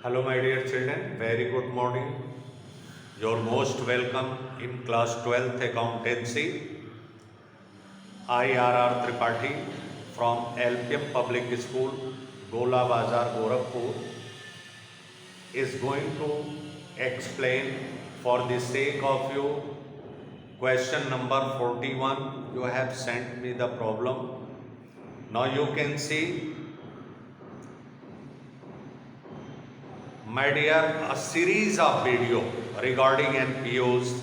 Hello, my dear children. Very good morning. You're most welcome in class 12th accountancy. I R Tripathi from LPM Public School, Gola Bazar, Gorakhpur is going to explain for the sake of you question number 41. You have sent me the problem. Now you can see, my dear, a series of video regarding NPOs,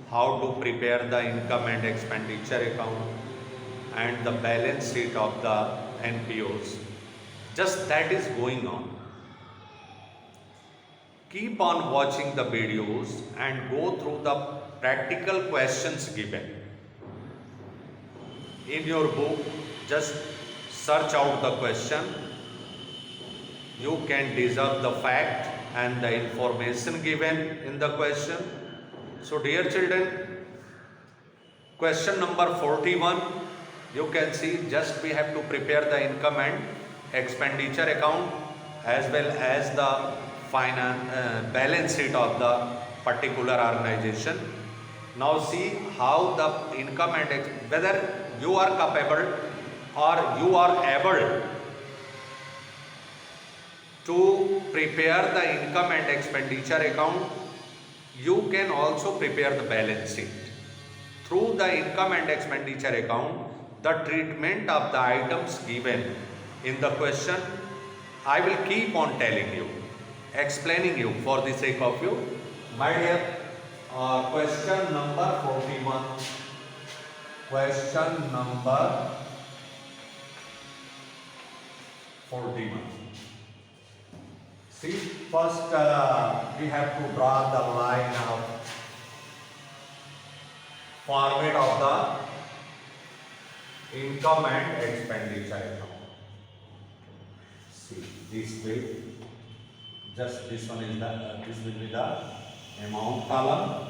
how to prepare the income and expenditure account and the balance sheet of the NPOs. Just that is going on. Keep on watching the videos and go through the practical questions given. In your book, just search out the question. You can deserve the fact and the information given in the question. So dear children, question number 41, you can see just we have to prepare the income and expenditure account as well as the balance sheet of the particular organization. Now see how the income and whether you are capable or you are able to prepare the income and expenditure account. You can also prepare the balance sheet. Through the income and expenditure account, the treatment of the items given in the question, I will keep on telling you, explaining you for the sake of you. My dear, question number 41. Question number 41. See, first we have to draw the line of format of the income and expenditure account. See, this way, just this one is this will be the amount column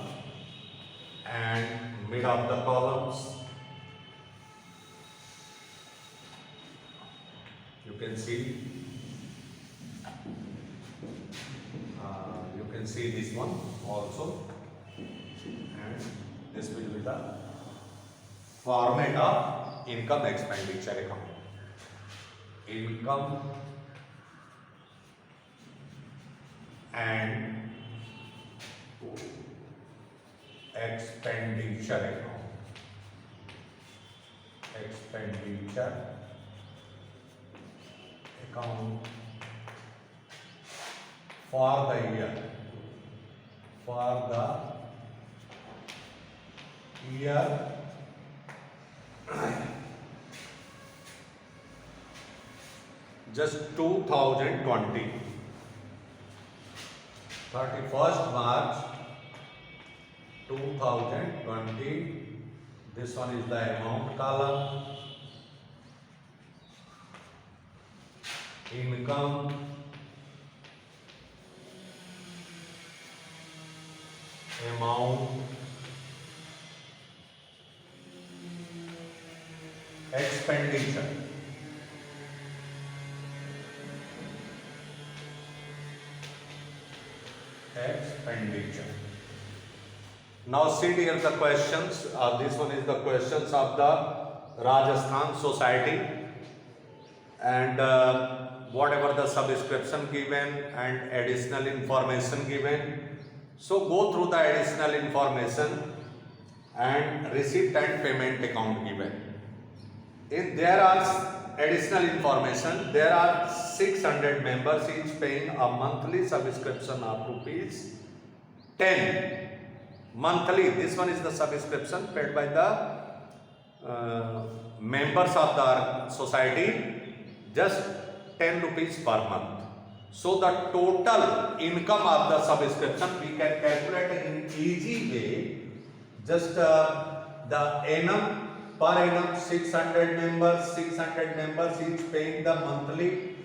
and mid of the columns. You can see. You can see this one also, and this will be the format of income expenditure account. Income and expenditure account. Expenditure account for the year. For the year just 2020, 31st March 2020. This one is the amount column. Income, amount, expenditure. Expenditure. Now see here the questions. This one is the questions of the Rajasthan Society, and whatever the subscription given and additional information given. So go through the additional information and receipt and payment account given. If there are additional information, there are 600 members each paying a monthly subscription of rupees 10 monthly. This one is the subscription paid by the members of the society, just 10 rupees per month. So the total income of the subscription we can calculate in easy way. Just the annum, per annum 600 members each paying the monthly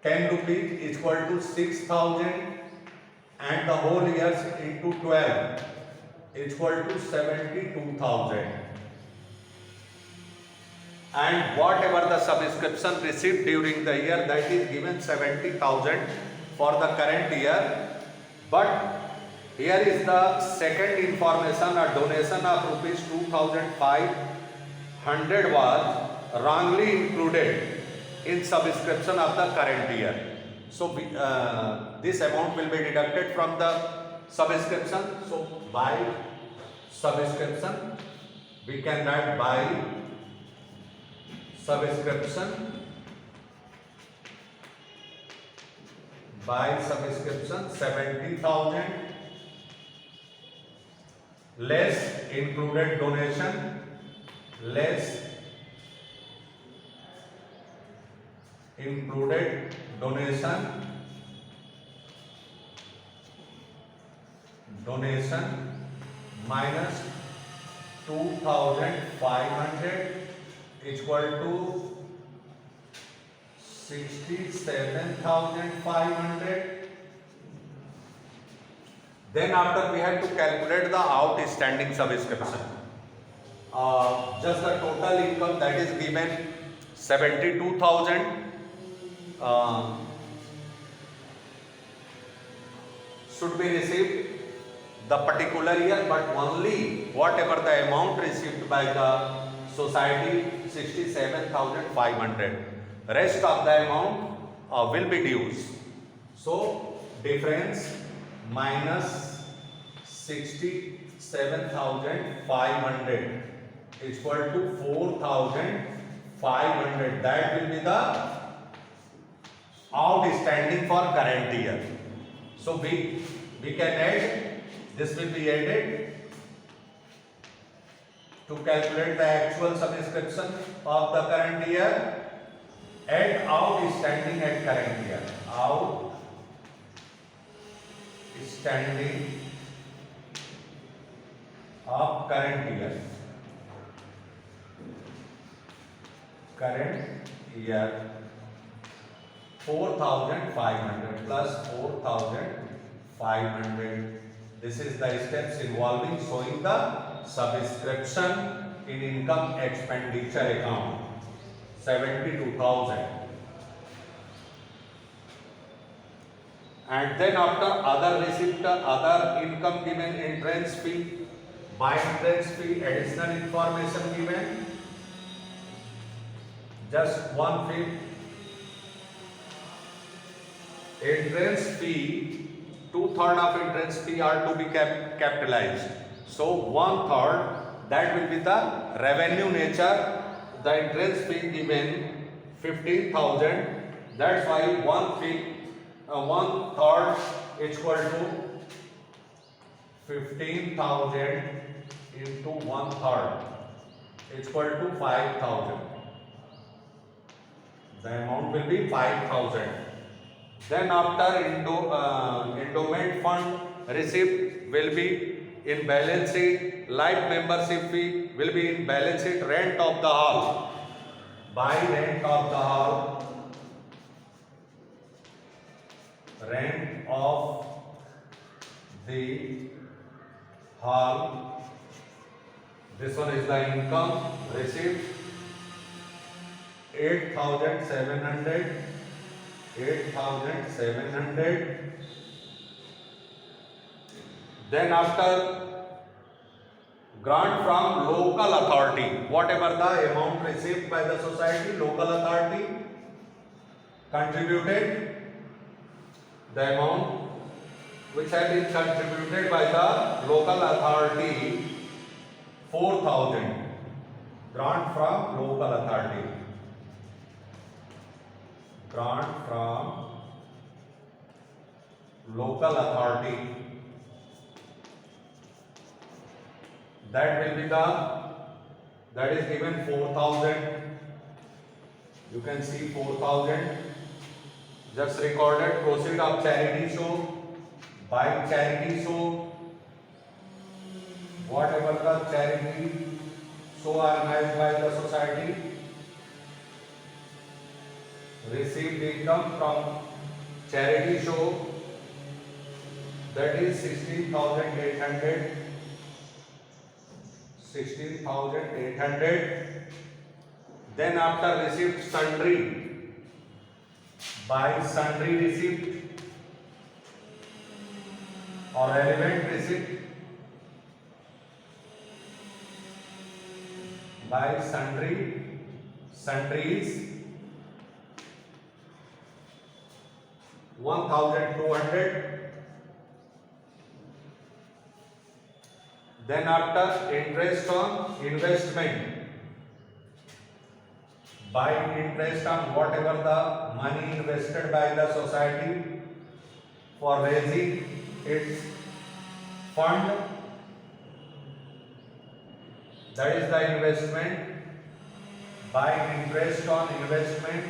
10 rupees is equal to 6,000, and the whole years into 12 is equal to 72,000. And whatever the subscription received during the year, that is given 70,000 for the current year, but here is the second information, a donation of rupees 2,500 was wrongly included in subscription of the current year. So this amount will be deducted from the subscription. So by subscription we can write by subscription, by subscription 70,000 less included donation, less included donation, minus 2,500 equal to 67,500. Then after we have to calculate the outstanding subscription. Just the total income that is given 72,000. Should be received the particular year, but only whatever the amount received by the society 67,500. Rest of the amount will be dues. So difference minus 67,500 equal to 4,500. That will be the outstanding for current year. So we can add, this will be added to calculate the actual subscription of the current year. Add outstanding at current year. Outstanding of current year. Current year 4,500 plus 4,500. This is the steps involving showing the subscription in income expenditure account 72,000. And then after other receipt, other income given, entrance fee, by entrance fee, additional information given, just one fee. Entrance fee, 2/3 of entrance fee are to be capitalized. So 1/3 that will be the revenue nature. The entrance fee given 15,000. That's why 1/3 equal to 15,000 into 1/3 equal to 5,000. The amount will be 5,000. Then after endowment fund receipt will be in balance sheet, life membership fee will be in balance sheet, rent of the hall, by rent of the hall, rent of the hall. This one is the income received 8,700. Then after grant from local authority, whatever the amount received by the society, local authority contributed, the amount which has been contributed by the local authority 4,000. Grant from local authority. Grant from local authority, that will be the, that is given 4,000. You can see 4,000. Just recorded proceed of charity show, by charity show, whatever the charity show organized by the society, received income from charity show, that is 16,800. Then after received sundry, by sundry receipt or relevant receipt by sundries 1200. Then after interest on investment, by interest on whatever the money invested by the society for raising its fund, that is the investment. By interest on investment,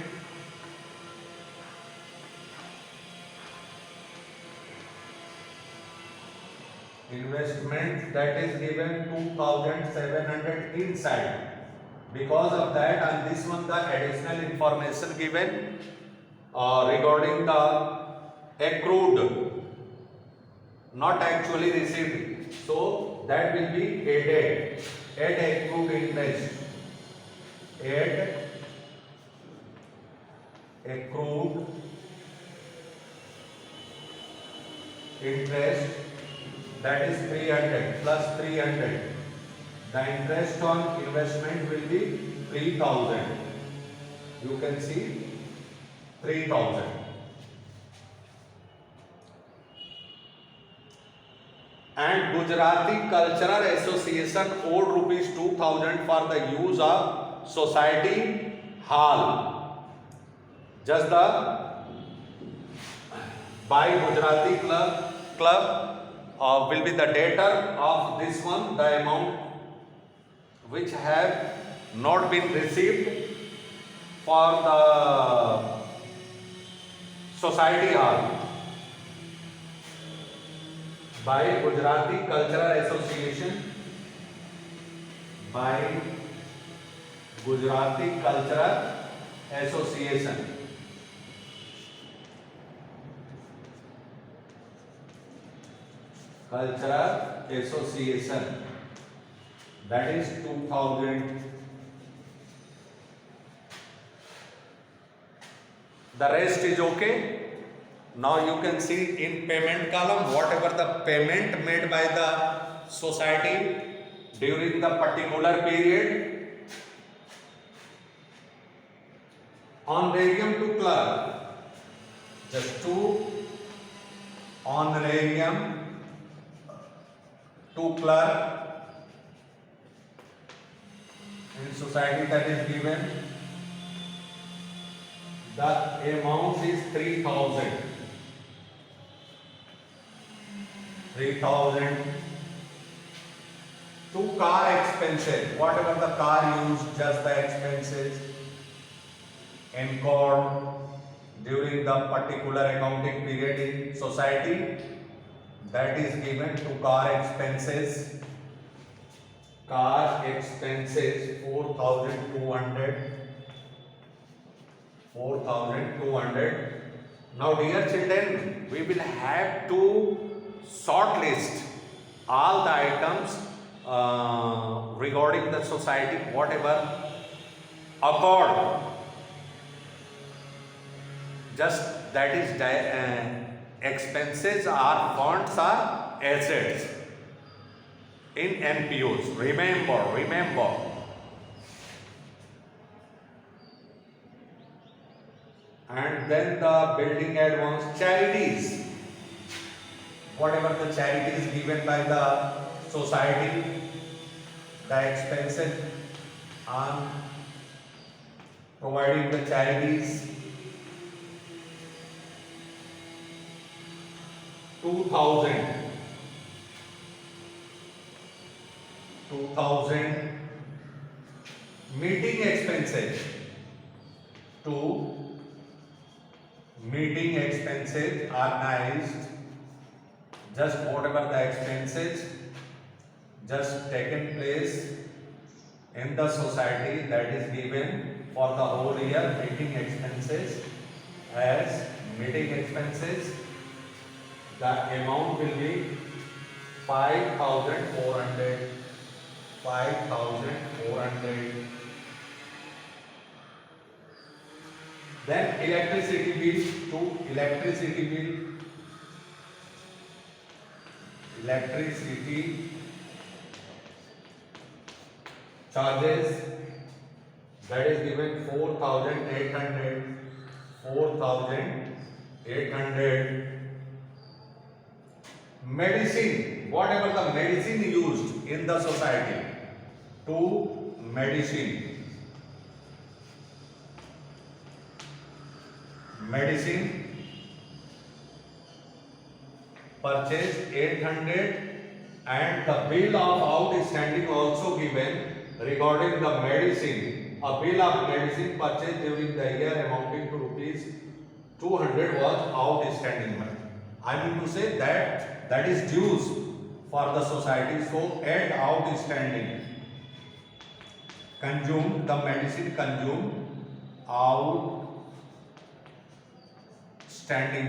that is given 2700 inside. Because of that, on this one the additional information given regarding the accrued, not actually received, so that will be added. Add accrued interest, add accrued interest, that is 300 plus 300. The interest on investment will be 3000. You can see 3000. And Gujarati Cultural Association owed rupees 2000 for the use of society hall. Just the by Gujarati club will be the debtor of this one, the amount which have not been received for the society hall by Gujarati Cultural Association, by Gujarati Cultural Association. Cultural Association, that is 2000. The rest is okay. Now you can see in payment column whatever the payment made by the society during the particular period. Honorarium to clerk, just 2 honorarium to clerk in society, that is given. The amount is 3000. 3000 to car expenses, whatever the car used, just the expenses incurred during the particular accounting period in society, that is given to car expenses. Car expenses 4200. 4200. Now dear children, we will have to shortlist all the items regarding the society, whatever occurred. Just that is expenses or funds or assets in NPOs. Remember. And then the building advance, charities, whatever the charities given by the society, the expenses on providing the charities, 2000. Meeting expenses, 2 meeting expenses are nice. Just whatever the expenses just taken place in the society, that is given for the whole year, meeting expenses as meeting expenses. The amount will be 5400. 5400. Then electricity bill, to electricity bill, electricity charges, that is given 4,800. Medicine, whatever the medicine used in the society, to medicine purchase 800, and the bill of outstanding also given regarding the medicine. A bill of medicine purchased during the year amounting to rupees 200 was outstanding money. I mean to say that is dues for the society. So add outstanding. Consumed, the medicine consumed outstanding.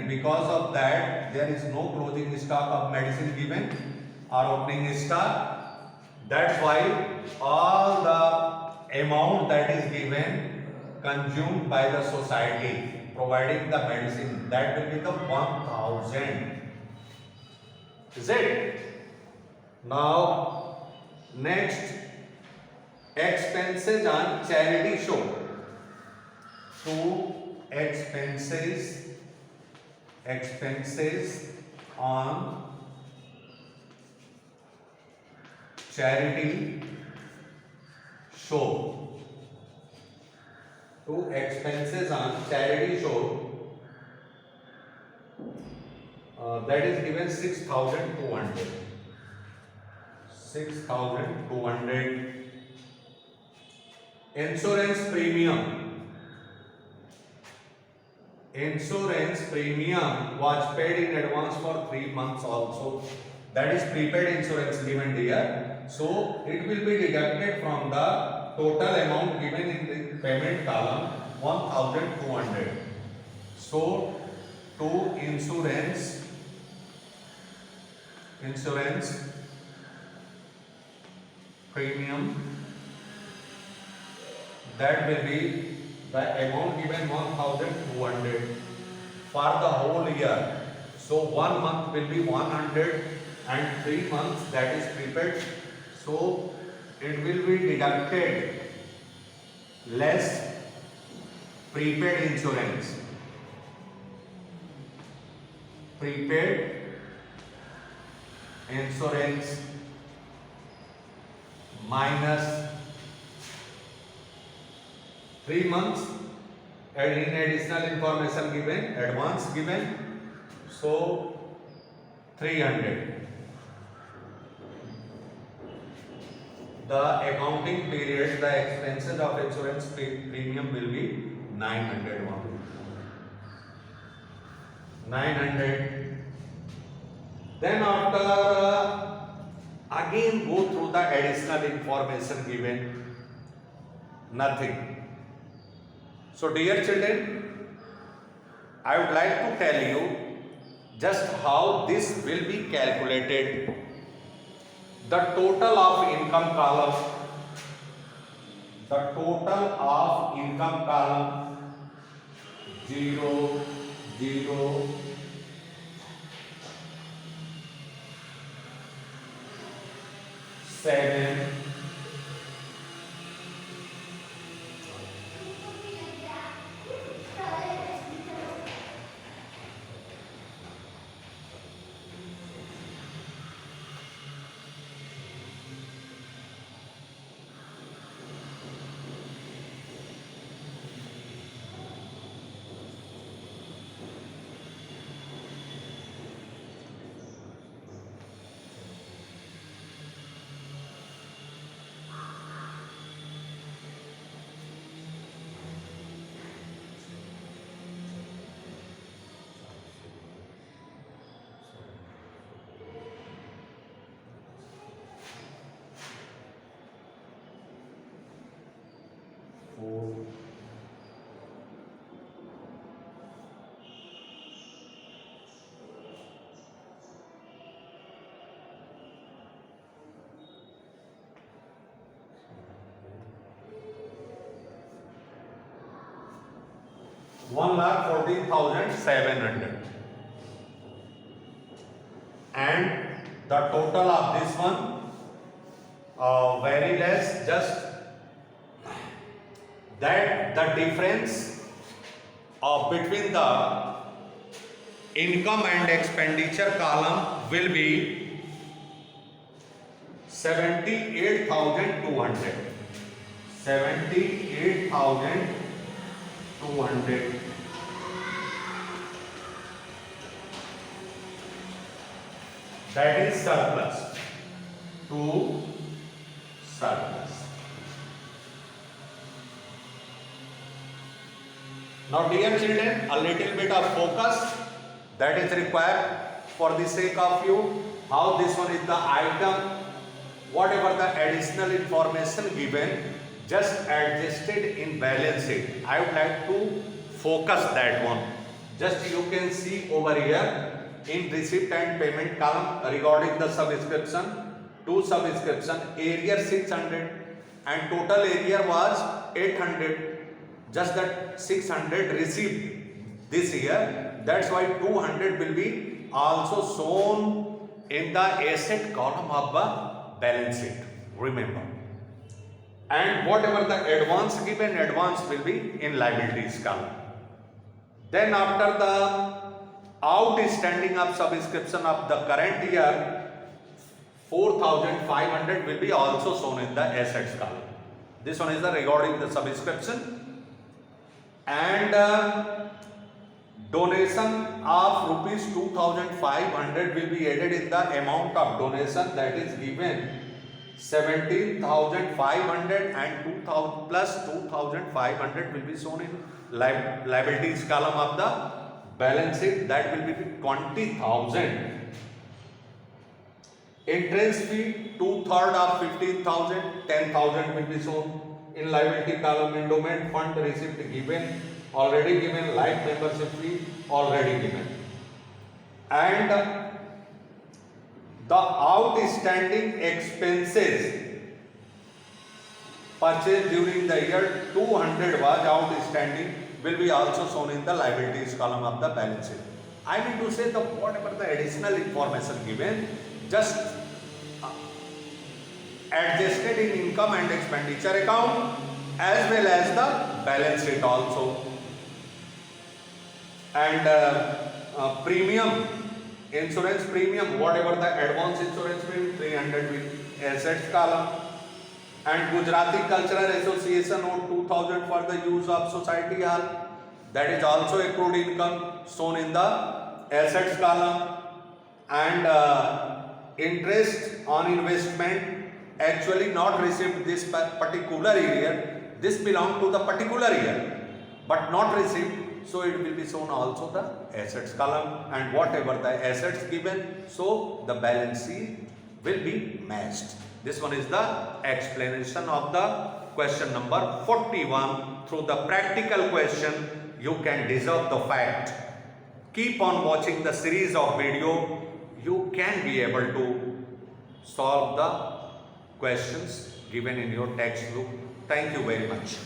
Because of that, there is no closing stock of medicine given or opening stock. That's why all the amount that is given consumed by the society providing the medicine, that will become 1,000. Is it? Now next, expenses on charity show. To expenses on charity show. To expenses on charity show, that is given 6,200. 6,200. Insurance premium. Insurance premium was paid in advance for 3 months also. That is prepaid insurance given here. So it will be deducted from the total amount given in the payment column, 1,200. So to insurance premium, that will be the amount given 1,200 for the whole year. So 1 month will be 100 and 3 months that is prepaid. So it will be deducted less prepaid insurance. Prepaid insurance minus 3 months and in additional information given, advance given, so 300. The accounting period, the expenses of insurance premium will be 900 only. 900. Then after again go through the additional information given, nothing. So dear children, I would like to tell you just how this will be calculated. The total of income column, the total of income column 0, 0, 7, 4, 1,14,700 and the total of this one very less, just that the difference between the income and expenditure column will be 78,200. 78,200. That is surplus to surplus. Now dear children, a little bit of focus that is required for the sake of you. How this one is the item, whatever the additional information given, just adjusted in balance sheet. I would like to focus that one. Just you can see over here in receipt and payment column regarding the subscription, to subscription area 600 and total area was 800. Just that 600 received this year, that's why 200 will be also shown in the asset column of the balance sheet, remember. And whatever the advance given, advance will be in liabilities column. Then after the outstanding of subscription of the current year, 4,500 will be also shown in the assets column. This one is the regarding the subscription. And donation of rupees 2,500 will be added in the amount of donation that is given 17,500 and 2,000 plus 2,500 will be shown in liabilities column of the balance sheet, that will be 20,000. Interest fee 2/3 of 15,000, 10,000 will be shown in liability column. Endowment fund receipt given, already given. Life membership fee already given. And the outstanding expenses purchased during the year 200 was outstanding, will be also shown in the liabilities column of the balance sheet. I mean to say that whatever the additional information given, just adjusted in income and expenditure account as well as the balance sheet also. And premium, insurance premium, whatever the advance insurance premium, 300 will assets column. And Gujarati Cultural Association owed 2,000 for the use of society hall, that is also accrued income shown in the assets column. And interest on investment actually not received this particular year, this belong to the particular year but not received, so it will be shown also the assets column. And whatever the assets given, so the balance sheet will be matched. This one is the explanation of the question number 41. Through the practical question you can deserve the fact. Keep on watching the series of video, you can be able to solve the questions given in your textbook. Thank you very much.